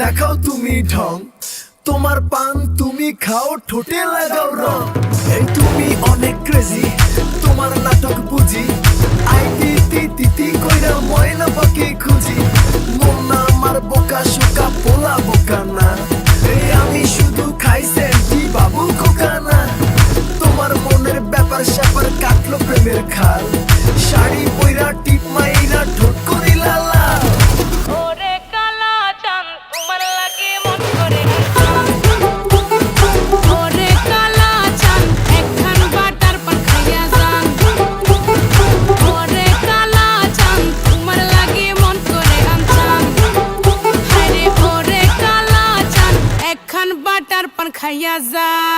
দেখাও তুমি ঢং, তোমার পান তুমি খাও, ঠোঁটে লাগাও রং। এই তুমি অনেক ক্রেজি, তোমার নাটক বুঝি, আইতি তিতি কইরা ময়না পাখি খুঁজি। মন না আমার বোকা শোকা, পোলা বোকা না। এই আমি শুধু খাই সেন্টি, বাবু খোকা না। তোমার মনের ব্যাপার স্যাপার কাটলো প্রেমের খাল, শাড়ি পইরা টিপ মাইরা ঠোঁট করিলা লাল। ওরে কালা চাঁদ তোমার লাগে মন করে ওরে কালা চাঁদ একখান বাটার পান খাইয়া যান ওরে কালা চাঁদ তোমার লাগে মন করে আনছান হায়রে ওরে কালা চাঁদ একখান বাটার পান খাইয়া যান।